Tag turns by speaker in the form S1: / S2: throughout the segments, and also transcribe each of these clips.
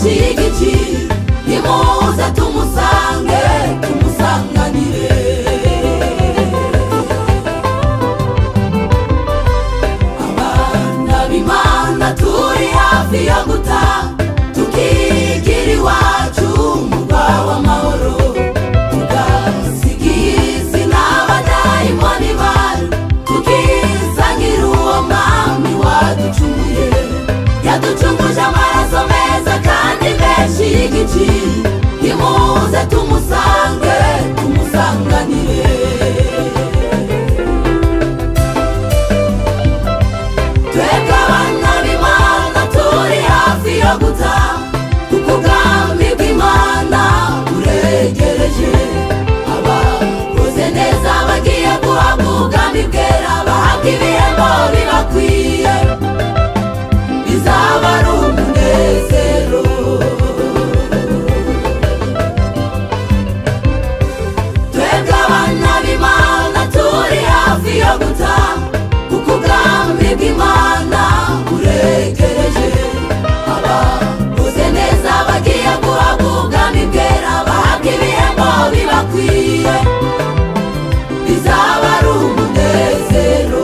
S1: menshi y'igiciro nimuze tumusange tumusanganire abana b'Imana turi hafi yo gutaha tukigira iwacu umurwa w'amahoro tugasigira isi n'abadayimoni bari tukisangira uwo mwami waducunguye yaducunguje amaraso meza kandi menshi y'igiciro nimuze tumusange tumusanganire twebwe abana b'Imana turi hafi yo gutaha kuko ubwami bw'Imana buregereje abakoze neza bagiye guhabwa ubwami bwera bahabwa ibihembo bibakwiye bizaba ari umunezero twebwe abana b'Imana turi hafi yo gutaha kuko ubwami bw'Imana buregereje abakoze neza bagiye guhabwa ubwami bwera bahabwa ibihembo bibakwiye bizaba ari umunezero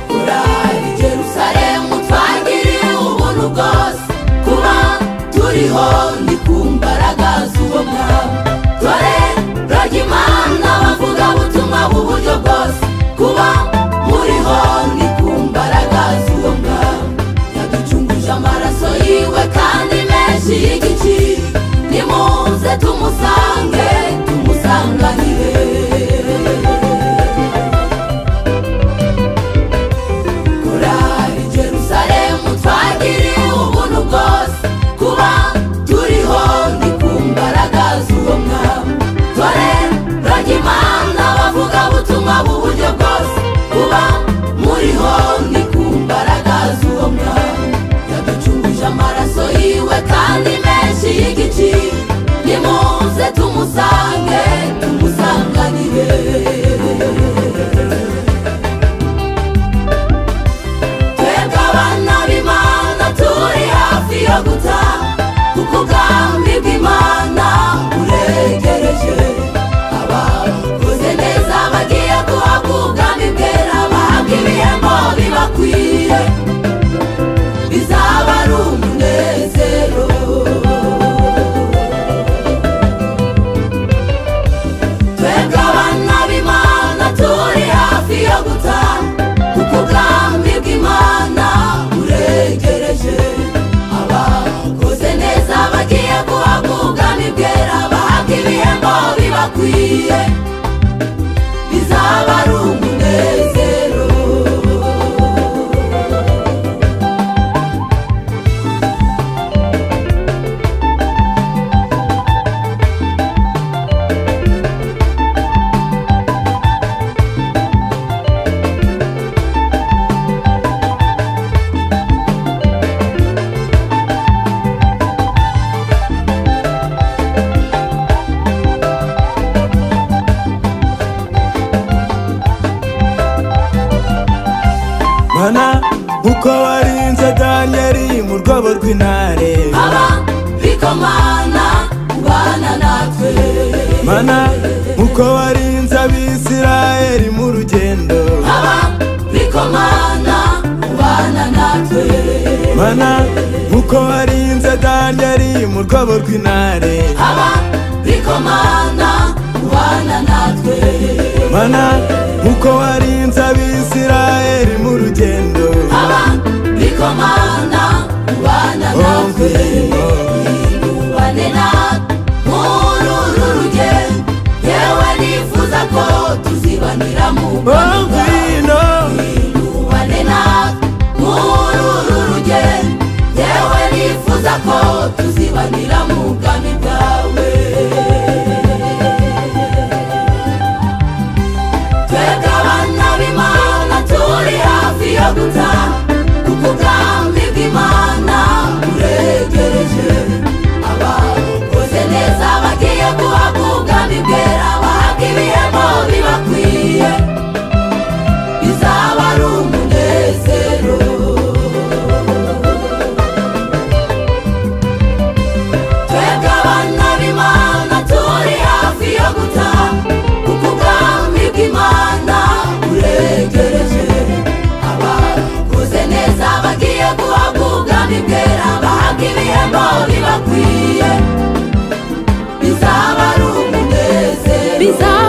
S1: kurari Jerusalemu twagiriwe ubuntu bwose kuba turiho ni ku mbaraga z'uwo mwami torero ry'Imana bavuga ubutumwa bw'uburyo bwose kuba muriho ni ku mbaraga z'uwo mwami yaducunguje amaraso yiwe kandi menshi y'igiciro nimuze tumusange tumusanganire kurari Jerusalemu twagiriwe ubuntu bwose kuba turiho ni ku mbaraga z'uwo mwami torero ry'Imana bavuga ubutumwa bw'uburyo bwose kuba muriho ni ku mbaraga z'uwo mwami yaducunguje amaraso yiwe kandi menshi y'igiciro nimuze tumusange tumusanganire twebwe abana b'Imana turi hafi yo gutaha kuko ubwami bw'Imana buregereje abakoze neza bagiye guhabwa ubwami bwera bahabwa ibihembo bibakwiye bizaba ari umunezero twebwe abana b'Imana turi hafi yo gutaha kuko ubwami bw'Imana buregereje abakoze neza bagiye guhabwa ubwami bwera bahabwa ibihembo bibakwiye bizaba ari umunezero
S2: Mana uko warinze Danieli mu rwobo rw'intare
S1: ariko Mana ubana natwe
S2: Mana uko warinze Abisirayeli mu rugendo
S1: ariko Mana ubana natwe
S2: Mana uko warinze Danieli mu rwobo rw'intare
S1: ariko Mana ubana natwe
S2: Mana uko warinze Abisirayeli mu rugendo
S1: ariko Mana ubana natwe ubane natwe muri uru rugendo yewe nifuza ko tuzibanira mu bwami bwawe ubane natwe muri uru rugendo yewe nifuza ko tuzibanira mu bwami bwawe twebwe abana b'Imana turi hafi yo gutaha kuko ubwami bw'Imana buregereje abakoze neza bizaba